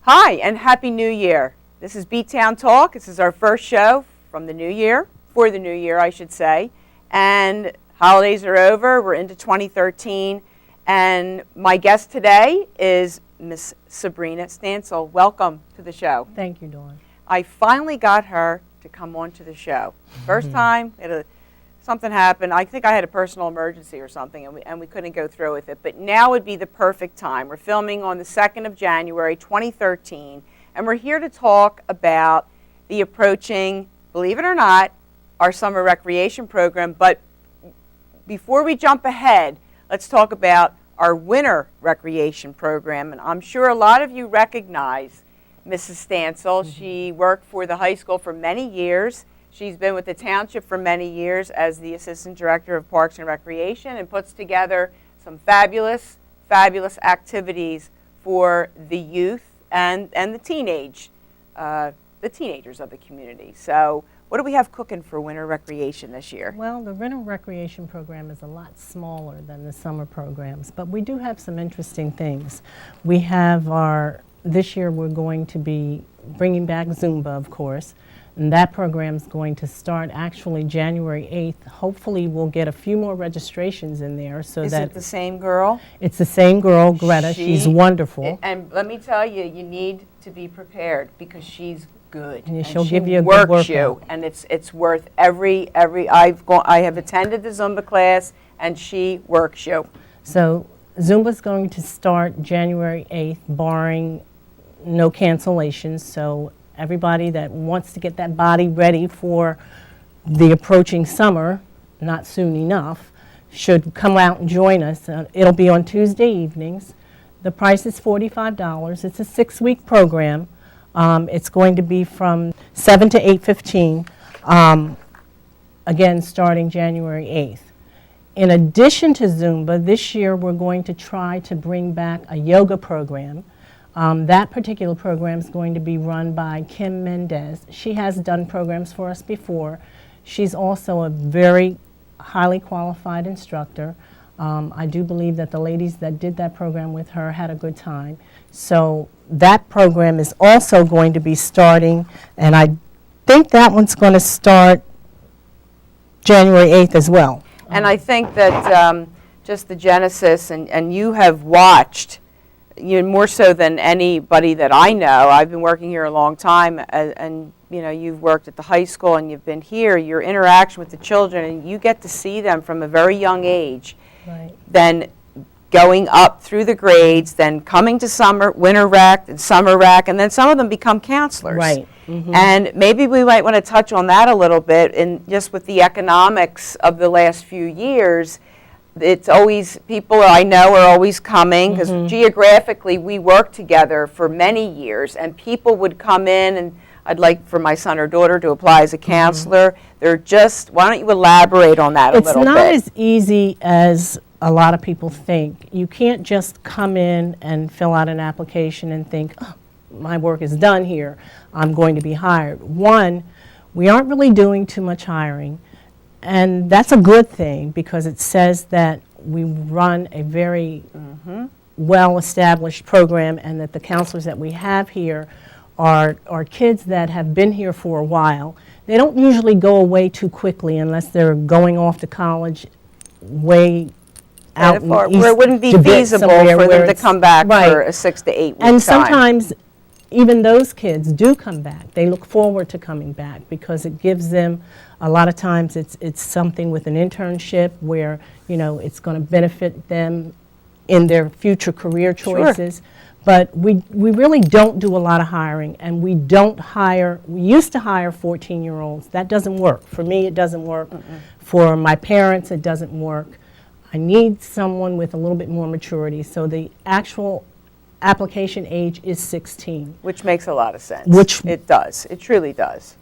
Hi, and Happy New Year. This is B-Town Talk. This is our first show from the new year, for the new year, I should say. And holidays are over. We're into 2013. And my guest today is Miss Sabrina Stancil. Welcome to the show. Thank you, Dawn. I finally got her to come on to the show. First time, something happened. I think I had a personal emergency or something, and we couldn't go through with it. But now would be the perfect time. We're filming on the 2nd of January, 2013, and we're here to talk about the approaching, believe it or not, our summer recreation program. But before we jump ahead, let's talk about our winter recreation program. And I'm sure a lot of you recognize Mrs. Stancil. She worked for the high school for many years. She's been with the Township for many years as the Assistant Director of Parks and Recreation and puts together some fabulous, fabulous activities for the youth and the teenagers of the community. So what do we have cooking for winter recreation this year? Well, the winter recreation program is a lot smaller than the summer programs, but we do have some interesting things. We have this year we're going to be bringing back Zumba, of course. And that program is going to start actually January 8th. Hopefully we'll get a few more registrations in there so Is that... it the same girl? It's the same girl, Greta. She's wonderful. And let me tell you, you need to be prepared because she's good. And she'll give you a good workout. You, and it's worth every I have attended the Zumba class, and she works you. So Zumba's going to start January 8th, barring no cancellations. So everybody that wants to get that body ready for the approaching summer, not soon enough, should come out and join us. It'll be on Tuesday evenings. The price is $45. It's a 6-week program. It's going to be from 7 to 8:15, again starting January 8th. In addition to Zumba, this year we're going to try to bring back a yoga program. That particular program is going to be run by Kim Mendez. She has done programs for us before. She's also a very highly qualified instructor. I do believe that the ladies that did that program with her had a good time. So that program is also going to be starting, and I think that one's going to start January 8th as well. And I think that just the genesis, and you have watched, more so than anybody that I know. I've been working here a long time, and you've worked at the high school and you've been here. Your interaction with the children, and you get to see them from a very young age. Right. Then going up through the grades, then coming to winter rec and summer rec, and then some of them become counselors. Right. Mm-hmm. And maybe we might want to touch on that a little bit, and just with the economics of the last few years. It's always, people I know are always coming because geographically we worked together for many years, and people would come in, and I'd like for my son or daughter to apply as a counselor. They're just, why don't you elaborate on that a little bit? It's not as easy as a lot of people think. You can't just come in and fill out an application and think, oh, my work is done here, I'm going to be hired. One, we aren't really doing too much hiring. And that's a good thing because it says that we run a very well-established program, and that the counselors that we have here are kids that have been here for a while. They don't usually go away too quickly unless they're going off to college way out in the east, where it wouldn't be feasible for them to come back for a 6 to 8 week time. And sometimes even those kids do come back. They look forward to coming back because it gives them, a lot of times it's something with an internship where, it's going to benefit them in their future career choices. Sure. But we really don't do a lot of hiring, and we used to hire 14-year-olds. That doesn't work. For me, it doesn't work. For my parents, it doesn't work. I need someone with a little bit more maturity. So the actual application age is 16. Which makes a lot of sense. It does. It truly does.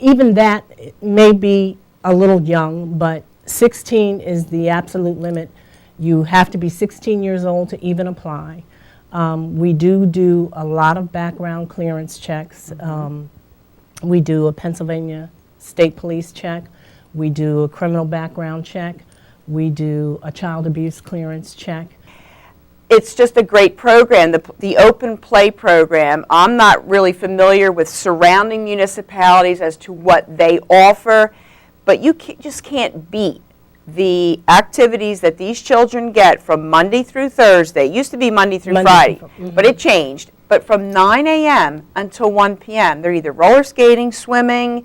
Even that may be a little young, but 16 is the absolute limit. You have to be 16 years old to even apply. We do a lot of background clearance checks. We do a Pennsylvania State Police check. We do a criminal background check. We do a child abuse clearance check. it's just a great program, the open play program. I'm not really familiar with surrounding municipalities as to what they offer, but you just can't beat the activities that these children get from Monday through Thursday. It used to be Monday through Friday, but it changed. But from 9 a.m. until 1 p.m., they're either roller skating, swimming,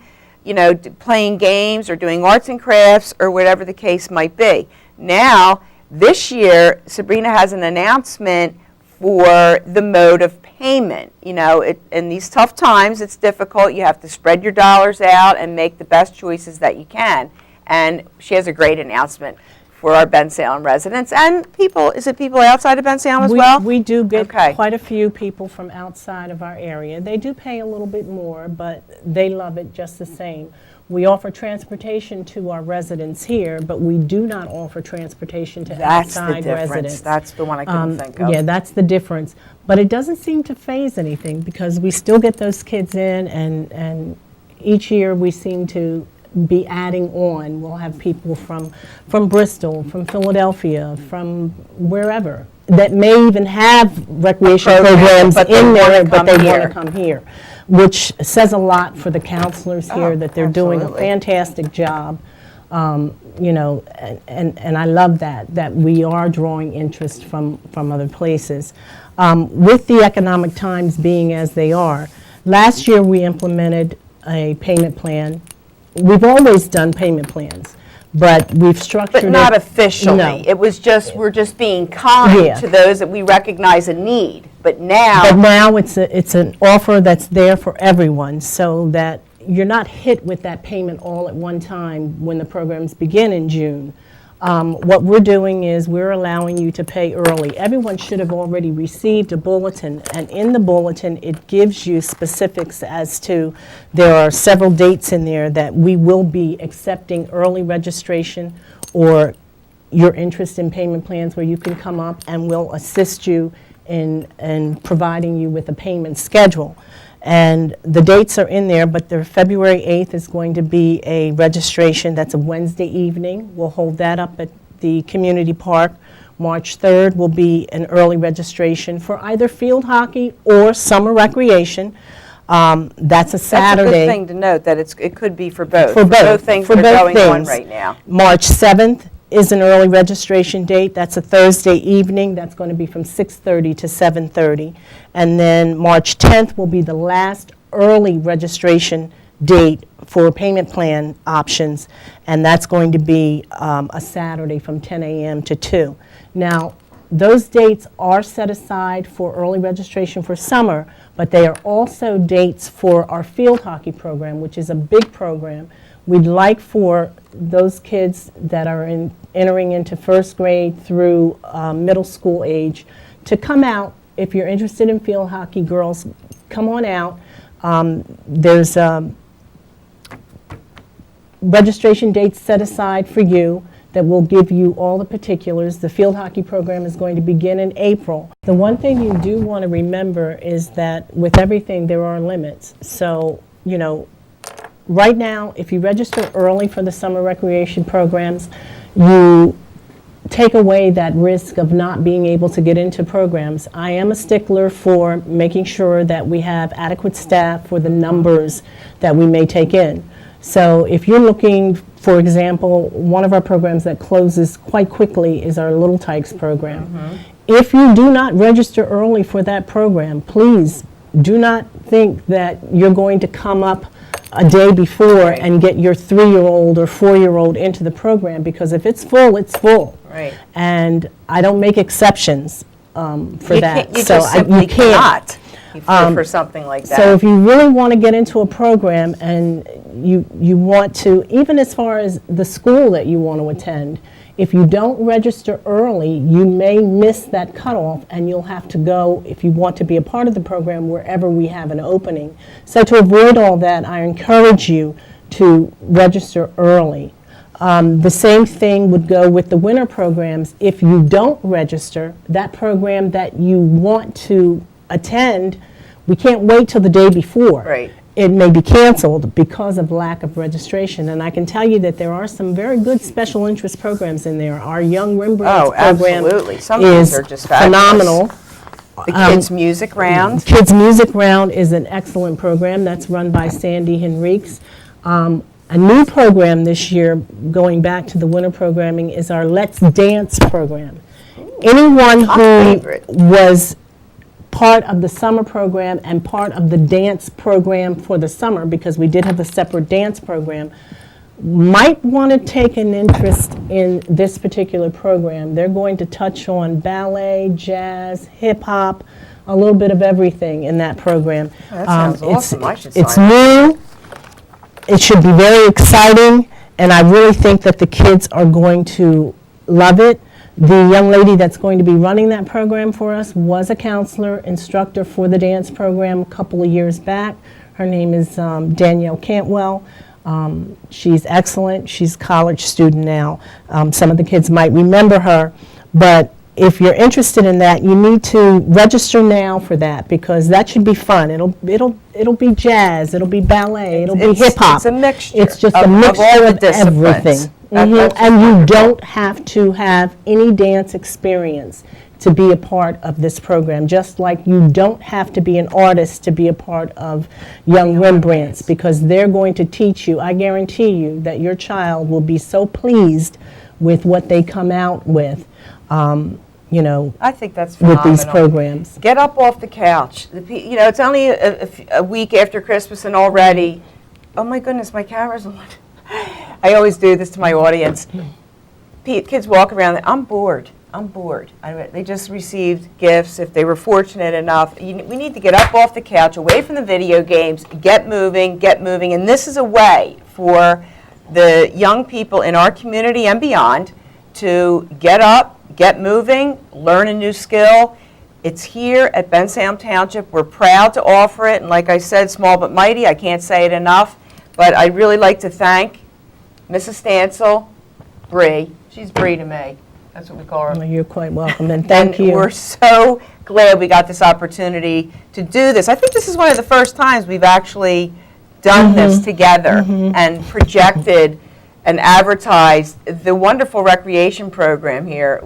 playing games or doing arts and crafts or whatever the case might be. Now, this year, Sabrina has an announcement for the mode of payment. In these tough times, it's difficult. You have to spread your dollars out and make the best choices that you can. And she has a great announcement for our Bensalem residents and people. Is it people outside of Bensalem as well? We do get quite a few people from outside of our area. They do pay a little bit more, but they love it just the same. We offer transportation to our residents here, but we do not offer transportation to outside residents. That's the one I couldn't think of. Yeah, that's the difference. But it doesn't seem to phase anything because we still get those kids in, and each year we seem to be adding on. We'll have people from Bristol, from Philadelphia, from wherever that may even have recreation programs in there, but they want to come here, which says a lot for the counselors here that they're doing a fantastic job. And I love that we are drawing interest from other places. With the economic times being as they are, last year we implemented a payment plan. We've always done payment plans, but we've structured it. But not officially. No. It was just, we're just being kind to those that we recognize a need. But now it's an offer that's there for everyone, so that you're not hit with that payment all at one time when the programs begin in June. What we're doing is we're allowing you to pay early. Everyone should have already received a bulletin, and in the bulletin it gives you specifics as to, there are several dates in there that we will be accepting early registration or your interest in payment plans, where you can come up and we'll assist you in providing you with a payment schedule. And the dates are in there, but the February 8th is going to be a registration. That's a Wednesday evening. We'll hold that up at the community park. March 3rd will be an early registration for either field hockey or summer recreation. That's a Saturday. That's a good thing to note, that it could be for both. For both things for that are both going on things. right now. March 7th is an early registration date. That's a Thursday evening. That's going to be from 6:30 to 7:30. And then March 10th will be the last early registration date for payment plan options, and that's going to be a Saturday from 10 a.m. to 2. Now, those dates are set aside for early registration for summer, but they are also dates for our field hockey program, which is a big program. We'd like for those kids that are entering into first grade through middle school age to come out. If you're interested in field hockey, girls, come on out. There's registration dates set aside for you that will give you all the particulars. The field hockey program is going to begin in April. The one thing you do want to remember is that with everything there are limits. So, right now, if you register early for the summer recreation programs, you take away that risk of not being able to get into programs. I am a stickler for making sure that we have adequate staff for the numbers that we may take in. So if you're looking, for example, one of our programs that closes quite quickly is our Little Tykes program. Mm-hmm. If you do not register early for that program, please do not think that you're going to come up a day before and get your 3-year-old or 4-year-old into the program, because if it's full, it's full. Right. And I don't make exceptions for that. You just simply cannot for something like that. So if you really want to get into a program and you want to, even as far as the school that you want to attend, if you don't register early, you may miss that cutoff, and you'll have to go, if you want to be a part of the program, wherever we have an opening. So to avoid all that, I encourage you to register early. The same thing would go with the winter programs. If you don't register, that program that you want to attend, we can't wait till the day before. Right. it may be canceled because of lack of registration. And I can tell you that there are some very good special interest programs in there. Our Young Rembrandts program absolutely. Some of these is are just fabulous. phenomenal. The Kids Music Round. Kids Music Round is an excellent program that's run by Sandy Henriques. A new program this year, going back to the winter programming, is our Let's Dance program. Anyone who was part of the summer program and part of the dance program for the summer, because we did have a separate dance program, might want to take an interest in this particular program. They're going to touch on ballet, jazz, hip hop, a little bit of everything in that program. That sounds awesome. I should It's sign up. new. It should be very exciting, and I really think that the kids are going to love it. The young lady that's going to be running that program for us was a counselor, instructor for the dance program a couple of years back. Her name is Danielle Cantwell. She's excellent. She's a college student now. Some of the kids might remember her, but if you're interested in that, you need to register now for that, because that should be fun. It'll be jazz, it'll be ballet, it'll be hip hop. It's a mixture. It's just a of mixture all the of everything. disciplines. That's And you wonderful. don't have to have any dance experience to be a part of this program, just like you don't have to be an artist to be a part of Young Rembrandts, because they're going to teach you. I guarantee you that your child will be so pleased with what they come out with, I think that's with phenomenal. these programs. Get up off the couch. It's only a week after Christmas and already, oh my goodness, my camera's on. I always do this to my audience. Kids walk around, I'm bored. They just received gifts, if they were fortunate enough. We need to get up off the couch, away from the video games, get moving. And this is a way for the young people in our community and beyond to get up, get moving, learn a new skill. It's here at Bensalem Township. We're proud to offer it. And like I said, small but mighty, I can't say it enough. But I'd really like to thank Mrs. Stancil, Bree. She's Bree to me. That's what we call her. Well, you're quite welcome, and thank And you. we're so glad we got this opportunity to do this. I think this is one of the first times we've actually done this together and projected and advertised the wonderful recreation program here.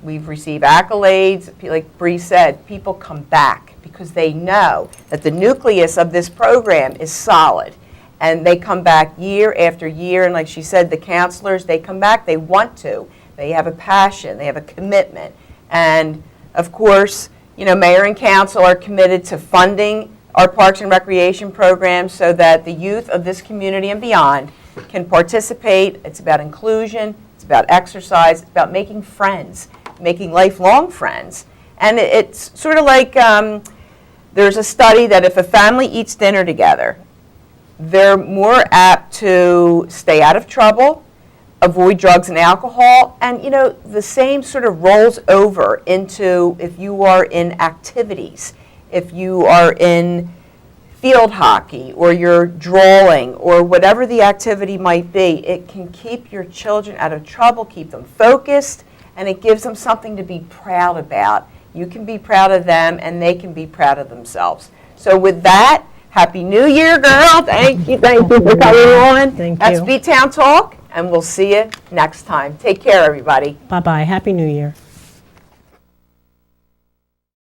We've received accolades. Like Bree said, people come back because they know that the nucleus of this program is solid. And they come back year after year. And like she said, the counselors, they come back, they want to. They have a passion, they have a commitment. And of course, mayor and council are committed to funding our parks and recreation programs so that the youth of this community and beyond can participate. It's about inclusion, it's about exercise, it's about making friends, making lifelong friends. And it's sort of like there's a study that if a family eats dinner together, they're more apt to stay out of trouble, avoid drugs and alcohol, and the same sort of rolls over into if you are in activities, if you are in field hockey or you're drawing or whatever the activity might be. It can keep your children out of trouble, keep them focused, and it gives them something to be proud about. You can be proud of them and they can be proud of themselves. So with that, Happy New Year, girl. Thank you for coming on. Thank That's you. B-Town Talk, and we'll see you next time. Take care, everybody. Bye-bye. Happy New Year.